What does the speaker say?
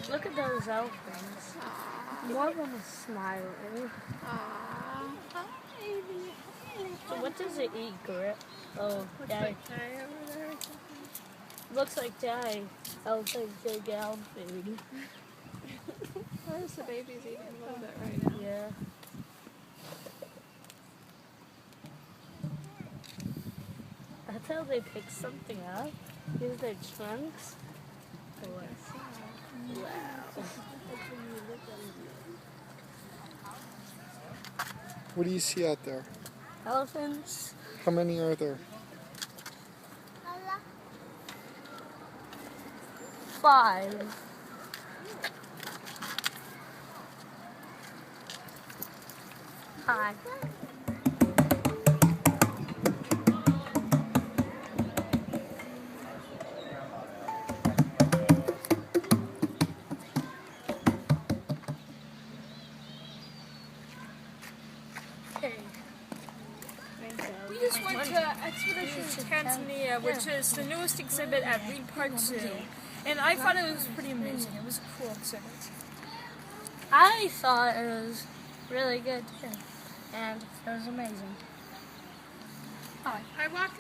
Look at those elephants. One of them is smiling. So what does it eat, Grit? Oh, Daddy. Looks like Daddy. Elephants go down food. Where's the baby's eating a little bit right now? Yeah. That's how they pick something up. Use their trunks. Wow. What do you see out there? Elephants. How many are there? 5. Hi. We just went to Expedition Tanzania, which is the newest exhibit at Reed Park Zoo. And I thought it was pretty amazing. It was a cool exhibit. I thought it was really good too. And it was amazing. I walked